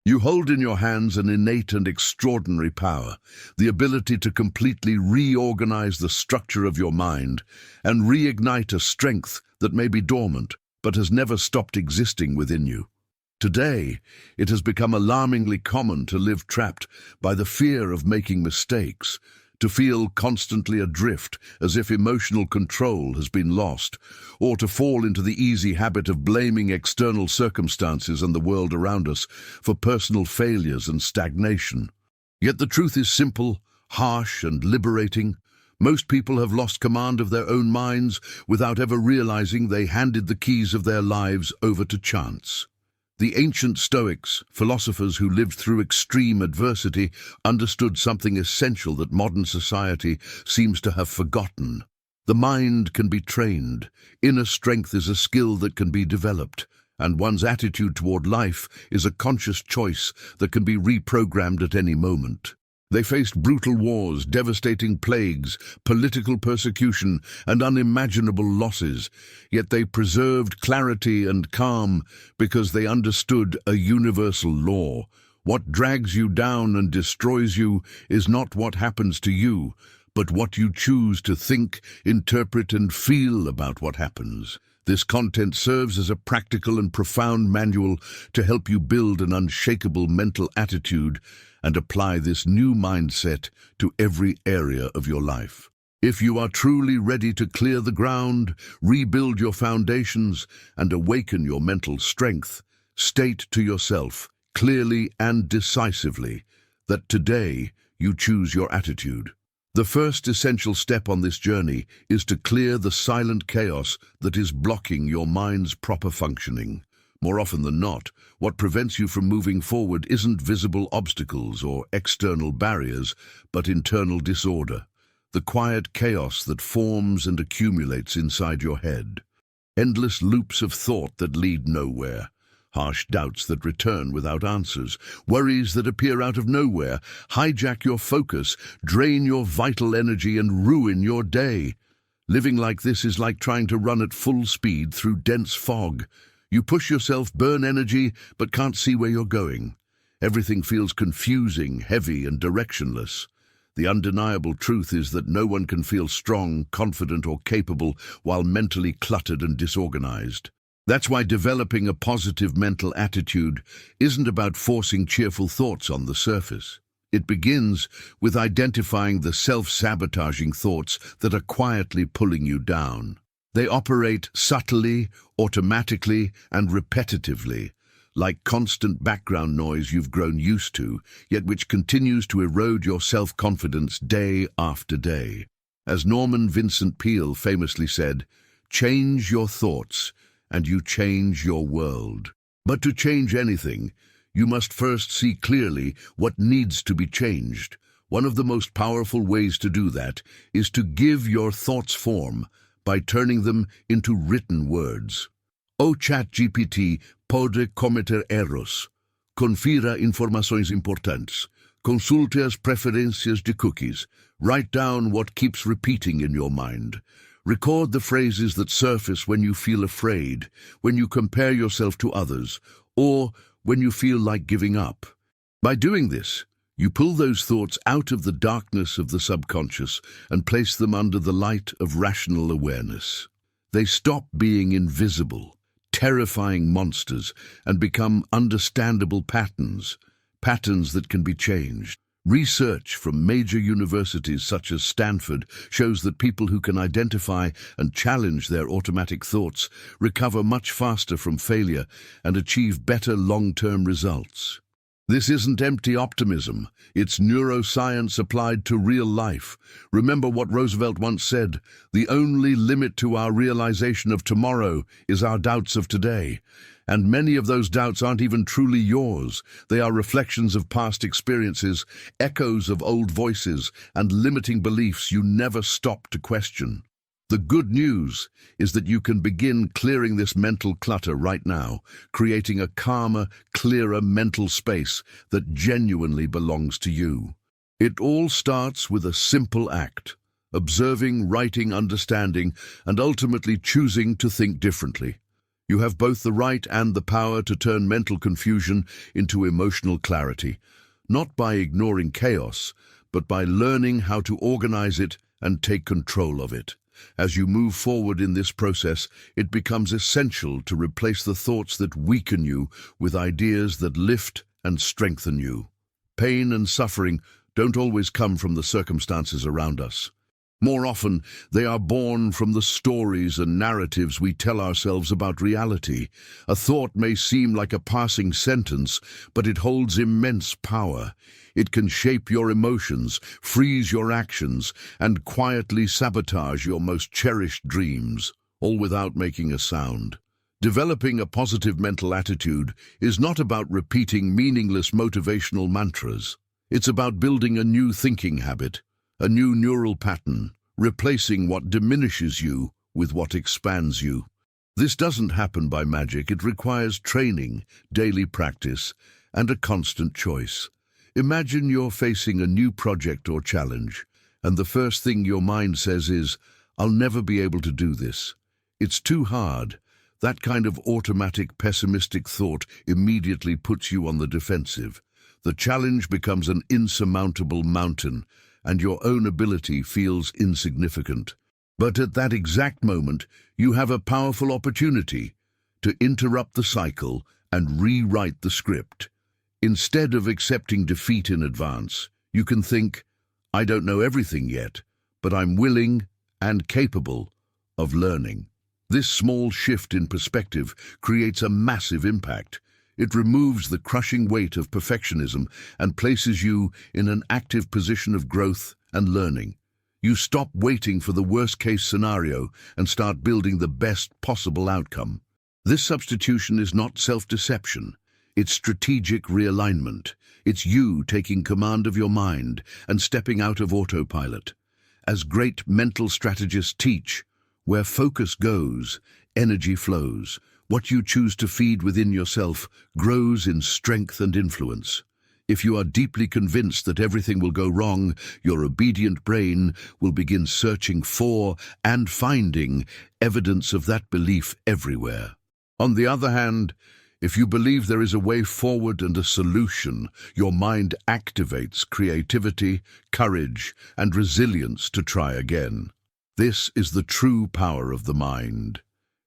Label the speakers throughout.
Speaker 1: You hold in your hands an innate and extraordinary power, the ability to completely reorganize the structure of your mind and reignite a strength that may be dormant but has never stopped existing within you. Today, it has become alarmingly common to live trapped by the fear of making mistakes, to feel constantly adrift as if emotional control has been lost, or to fall into the easy habit of blaming external circumstances and the world around us for personal failures and stagnation. Yet the truth is simple, harsh, and liberating. Most people have lost command of their own minds without ever realizing they handed the keys of their lives over to chance. The ancient Stoics, philosophers who lived through extreme adversity, understood something essential that modern society seems to have forgotten. The mind can be trained. Inner strength is a skill that can be developed, and one's attitude toward life is a conscious choice that can be reprogrammed at any moment. They faced brutal wars, devastating plagues, political persecution, and unimaginable losses, yet they preserved clarity and calm because they understood a universal law. What drags you down and destroys you is not what happens to you, but what you choose to think, interpret, and feel about what happens. This content serves as a practical and profound manual to help you build an unshakable mental attitude and apply this new mindset to every area of your life. If you are truly ready to clear the ground, rebuild your foundations, and awaken your mental strength, state to yourself, clearly and decisively, that today you choose your attitude. The first essential step on this journey is to clear the silent chaos that is blocking your mind's proper functioning. More often than not, what prevents you from moving forward isn't visible obstacles or external barriers, but internal disorder, the quiet chaos that forms and accumulates inside your head. Endless loops of thought that lead nowhere, harsh doubts that return without answers, worries that appear out of nowhere, hijack your focus, drain your vital energy, and ruin your day. Living like this is like trying to run at full speed through dense fog. You push yourself, burn energy, but can't see where you're going. Everything feels confusing, heavy, and directionless. The undeniable truth is that no one can feel strong, confident, or capable while mentally cluttered and disorganized. That's why developing a positive mental attitude isn't about forcing cheerful thoughts on the surface. It begins with identifying the self-sabotaging thoughts that are quietly pulling you down. They operate subtly, automatically, and repetitively, like constant background noise you've grown used to, yet which continues to erode your self-confidence day after day. As Norman Vincent Peale famously said, "Change your thoughts, and you change your world." But to change anything, you must first see clearly what needs to be changed. One of the most powerful ways to do that is to give your thoughts form by turning them into written words. O ChatGPT pode cometer erros. Confira informações importantes. Consulte as preferências de cookies. Write down what keeps repeating in your mind. Record the phrases that surface when you feel afraid, when you compare yourself to others, or when you feel like giving up. By doing this, you pull those thoughts out of the darkness of the subconscious and place them under the light of rational awareness. They stop being invisible, terrifying monsters, and become understandable patterns that can be changed. Research from major universities such as Stanford shows that people who can identify and challenge their automatic thoughts recover much faster from failure and achieve better long-term results. This isn't empty optimism, it's neuroscience applied to real life. Remember what Roosevelt once said, "The only limit to our realization of tomorrow is our doubts of today." And many of those doubts aren't even truly yours. They are reflections of past experiences, echoes of old voices, and limiting beliefs you never stop to question. The good news is that you can begin clearing this mental clutter right now, creating a calmer, clearer mental space that genuinely belongs to you. It all starts with a simple act: observing, writing, understanding, and ultimately choosing to think differently. You have both the right and the power to turn mental confusion into emotional clarity, not by ignoring chaos, but by learning how to organize it and take control of it. As you move forward in this process, it becomes essential to replace the thoughts that weaken you with ideas that lift and strengthen you. Pain and suffering don't always come from the circumstances around us. More often, they are born from the stories and narratives we tell ourselves about reality. A thought may seem like a passing sentence, but it holds immense power. It can shape your emotions, freeze your actions, and quietly sabotage your most cherished dreams, all without making a sound. Developing a positive mental attitude is not about repeating meaningless motivational mantras. It's about building a new thinking habit, a new neural pattern, replacing what diminishes you with what expands you. This doesn't happen by magic. It requires training, daily practice, and a constant choice. Imagine you're facing a new project or challenge, and the first thing your mind says is, "I'll never be able to do this. It's too hard." That kind of automatic pessimistic thought immediately puts you on the defensive. The challenge becomes an insurmountable mountain, and your own ability feels insignificant. But at that exact moment, you have a powerful opportunity to interrupt the cycle and rewrite the script. Instead of accepting defeat in advance, you can think, "I don't know everything yet, but I'm willing and capable of learning." This small shift in perspective creates a massive impact. It removes the crushing weight of perfectionism and places you in an active position of growth and learning. You stop waiting for the worst-case scenario and start building the best possible outcome. This substitution is not self-deception. It's strategic realignment. It's you taking command of your mind and stepping out of autopilot. As great mental strategists teach, where focus goes, energy flows. What you choose to feed within yourself grows in strength and influence. If you are deeply convinced that everything will go wrong, your obedient brain will begin searching for and finding evidence of that belief everywhere. On the other hand, if you believe there is a way forward and a solution, your mind activates creativity, courage, and resilience to try again. This is the true power of the mind.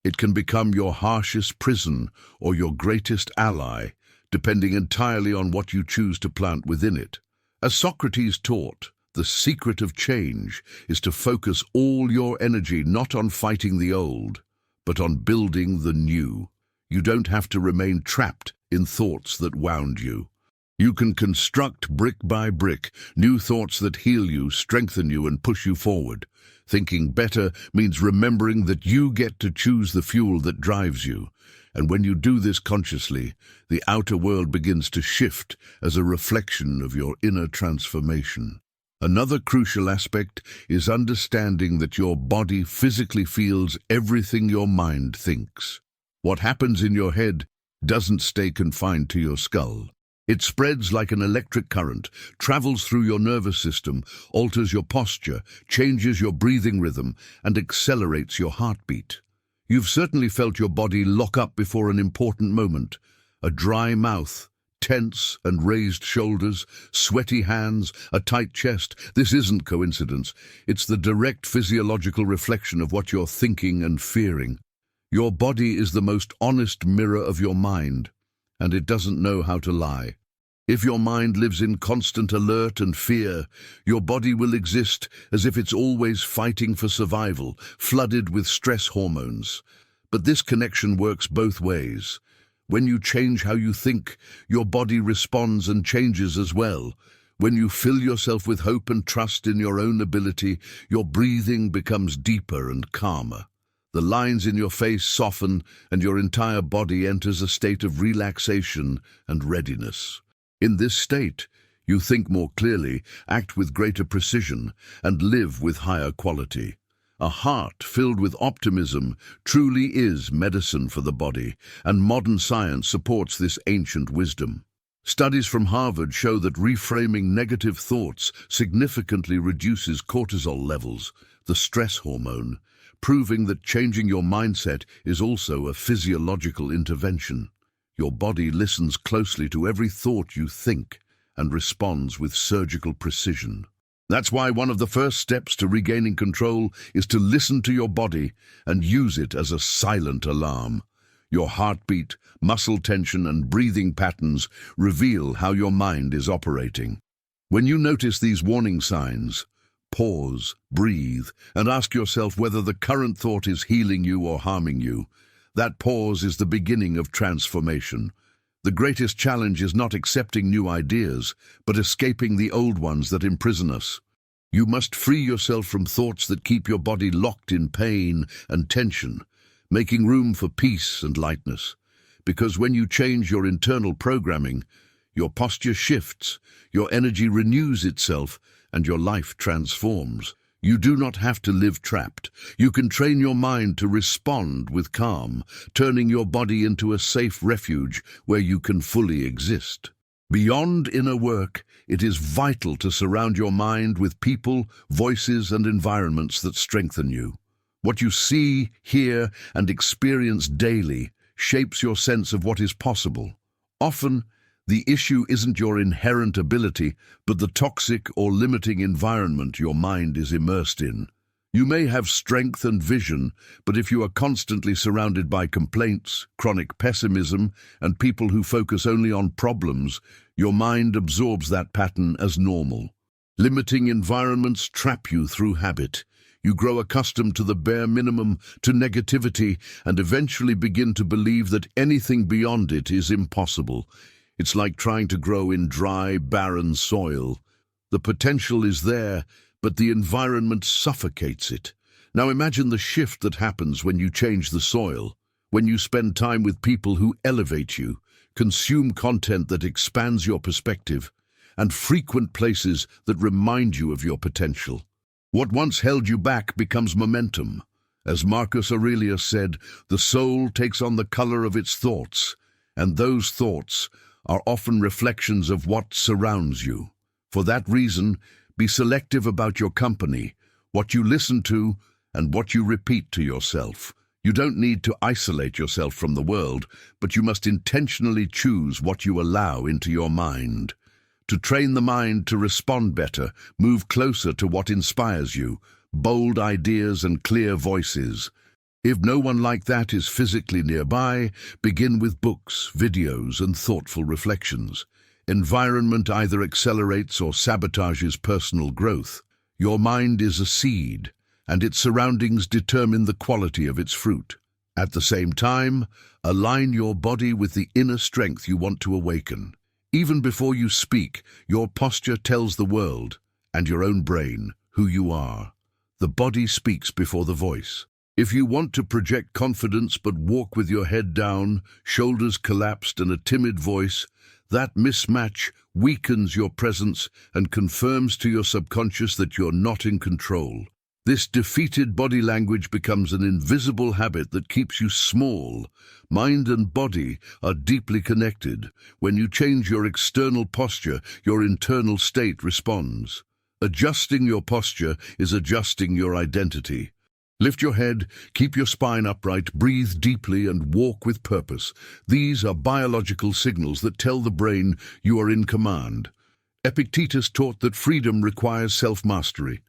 Speaker 1: It can become your harshest prison or your greatest ally, depending entirely on what you choose to plant within it. As Socrates taught, the secret of change is to focus all your energy not on fighting the old, but on building the new. You don't have to remain trapped in thoughts that wound you. You can construct brick by brick new thoughts that heal you, strengthen you, and push you forward. Thinking better means remembering that you get to choose the fuel that drives you. And when you do this consciously, the outer world begins to shift as a reflection of your inner transformation. Another crucial aspect is understanding that your body physically feels everything your mind thinks. What happens in your head doesn't stay confined to your skull. It spreads like an electric current, travels through your nervous system, alters your posture, changes your breathing rhythm, and accelerates your heartbeat. You've certainly felt your body lock up before an important moment. A dry mouth, tense and raised shoulders, sweaty hands, a tight chest. This isn't coincidence. It's the direct physiological reflection of what you're thinking and fearing. Your body is the most honest mirror of your mind, and it doesn't know how to lie. If your mind lives in constant alert and fear, your body will exist as if it's always fighting for survival, flooded with stress hormones. But this connection works both ways. When you change how you think, your body responds and changes as well. When you fill yourself with hope and trust in your own ability, your breathing becomes deeper and calmer. The lines in your face soften, and your entire body enters a state of relaxation and readiness. In this state, you think more clearly, act with greater precision, and live with higher quality. A heart filled with optimism truly is medicine for the body, and modern science supports this ancient wisdom. Studies from Harvard show that reframing negative thoughts significantly reduces cortisol levels, the stress hormone, proving that changing your mindset is also a physiological intervention. Your body listens closely to every thought you think and responds with surgical precision. That's why one of the first steps to regaining control is to listen to your body and use it as a silent alarm. Your heartbeat, muscle tension, and breathing patterns reveal how your mind is operating. When you notice these warning signs, pause, breathe, and ask yourself whether the current thought is healing you or harming you. That pause is the beginning of transformation. The greatest challenge is not accepting new ideas, but escaping the old ones that imprison us. You must free yourself from thoughts that keep your body locked in pain and tension, making room for peace and lightness. Because when you change your internal programming, your posture shifts, your energy renews itself, and your life transforms. You do not have to live trapped. You can train your mind to respond with calm, turning your body into a safe refuge where you can fully exist. Beyond inner work, it is vital to surround your mind with people, voices, and environments that strengthen you. What you see, hear, and experience daily shapes your sense of what is possible. Often, the issue isn't your inherent ability, but the toxic or limiting environment your mind is immersed in. You may have strength and vision, but if you are constantly surrounded by complaints, chronic pessimism, and people who focus only on problems, your mind absorbs that pattern as normal. Limiting environments trap you through habit. You grow accustomed to the bare minimum, to negativity, and eventually begin to believe that anything beyond it is impossible. It's like trying to grow in dry, barren soil. The potential is there, but the environment suffocates it. Now imagine the shift that happens when you change the soil, when you spend time with people who elevate you, consume content that expands your perspective, and frequent places that remind you of your potential. What once held you back becomes momentum. As Marcus Aurelius said, the soul takes on the color of its thoughts, and those thoughts are often reflections of what surrounds you. For that reason, be selective about your company, what you listen to, and what you repeat to yourself. You don't need to isolate yourself from the world, but you must intentionally choose what you allow into your mind. To train the mind to respond better, move closer to what inspires you, bold ideas and clear voices. If no one like that is physically nearby, begin with books, videos, and thoughtful reflections. Environment either accelerates or sabotages personal growth. Your mind is a seed, and its surroundings determine the quality of its fruit. At the same time, align your body with the inner strength you want to awaken. Even before you speak, your posture tells the world, and your own brain, who you are. The body speaks before the voice. If you want to project confidence but walk with your head down, shoulders collapsed, and a timid voice, that mismatch weakens your presence and confirms to your subconscious that you're not in control. This defeated body language becomes an invisible habit that keeps you small. Mind and body are deeply connected. When you change your external posture, your internal state responds. Adjusting your posture is adjusting your identity. Lift your head, keep your spine upright, breathe deeply, and walk with purpose. These are biological signals that tell the brain you are in command. Epictetus taught that freedom requires self-mastery,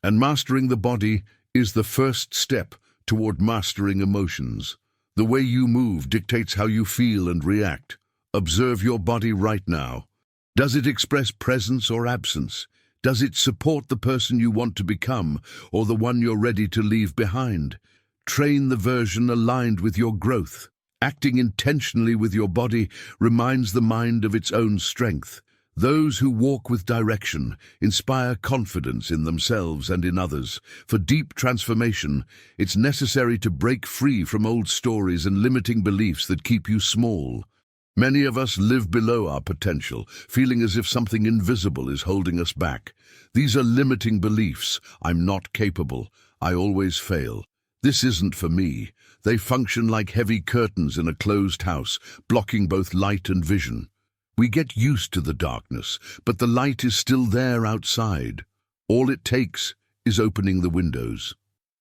Speaker 1: and mastering the body is the first step toward mastering emotions. The way you move dictates how you feel and react. Observe your body right now. Does it express presence or absence? Does it support the person you want to become or the one you're ready to leave behind? Train the version aligned with your growth. Acting intentionally with your body reminds the mind of its own strength. Those who walk with direction inspire confidence in themselves and in others. For deep transformation, it's necessary to break free from old stories and limiting beliefs that keep you small. Many of us live below our potential, feeling as if something invisible is holding us back. These are limiting beliefs. I'm not capable. I always fail. This isn't for me. They function like heavy curtains in a closed house, blocking both light and vision. We get used to the darkness, but the light is still there outside. All it takes is opening the windows.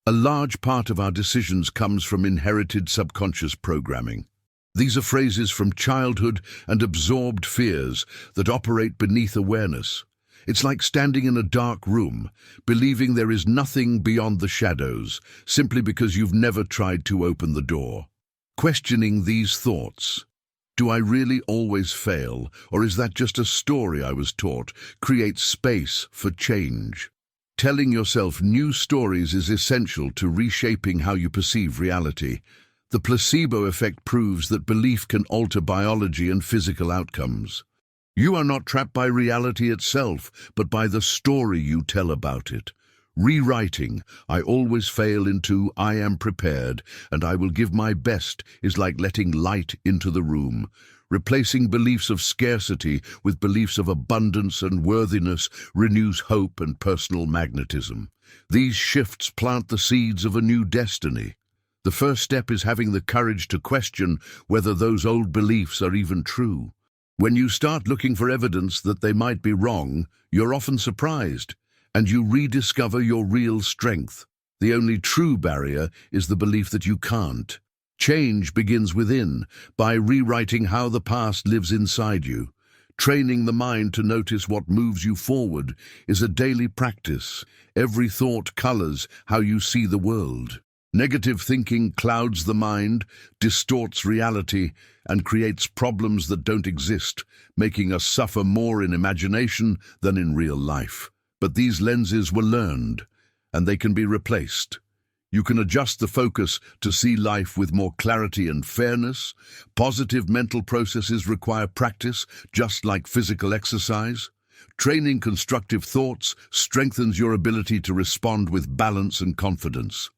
Speaker 1: A large part of our decisions comes from inherited subconscious programming. These are phrases from childhood and absorbed fears that operate beneath awareness. It's like standing in a dark room, believing there is nothing beyond the shadows, simply because you've never tried to open the door. Questioning these thoughts. Do I really always fail, or is that just a story I was taught? Creates space for change. Telling yourself new stories is essential to reshaping how you perceive reality. The placebo effect proves that belief can alter biology and physical outcomes. You are not trapped by reality itself, but by the story you tell about it. Rewriting, I always fail, into I am prepared and I will give my best is like letting light into the room. Replacing beliefs of scarcity with beliefs of abundance and worthiness renews hope and personal magnetism. These shifts plant the seeds of a new destiny. The first step is having the courage to question whether those old beliefs are even true. When you start looking for evidence that they might be wrong, you're often surprised, and you rediscover your real strength. The only true barrier is the belief that you can't. Change begins within, by rewriting how the past lives inside you. Training the mind to notice what moves you forward is a daily practice. Every thought colors how you see the world. Negative thinking clouds the mind, distorts reality, and creates problems that don't exist, making us suffer more in imagination than in real life. But these lenses were learned, and they can be replaced. You can adjust the focus to see life with more clarity and fairness. Positive mental processes require practice, just like physical exercise. Training constructive thoughts strengthens your ability to respond with balance and confidence.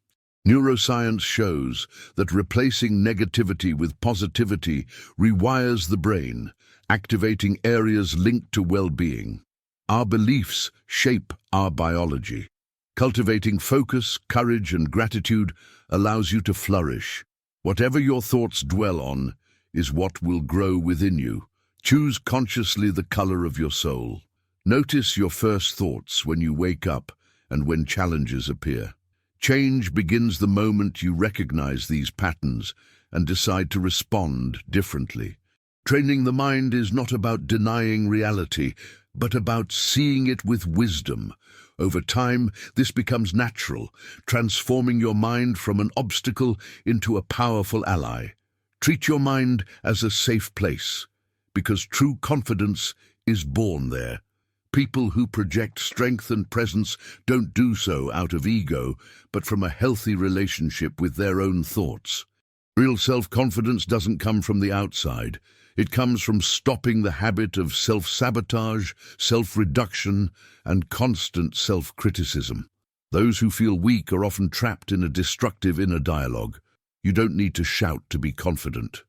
Speaker 1: Neuroscience shows that replacing negativity with positivity rewires the brain, activating areas linked to well-being. Our beliefs shape our biology. Cultivating focus, courage, and gratitude allows you to flourish. Whatever your thoughts dwell on is what will grow within you. Choose consciously the color of your soul. Notice your first thoughts when you wake up and when challenges appear. Change begins the moment you recognize these patterns and decide to respond differently. Training the mind is not about denying reality, but about seeing it with wisdom. Over time, this becomes natural, transforming your mind from an obstacle into a powerful ally. Treat your mind as a safe place, because true confidence is born there. People who project strength and presence don't do so out of ego, but from a healthy relationship with their own thoughts. Real self-confidence doesn't come from the outside. It comes from stopping the habit of self-sabotage, self-reduction, and constant self-criticism. Those who feel weak are often trapped in a destructive inner dialogue. You don't need to shout to be confident.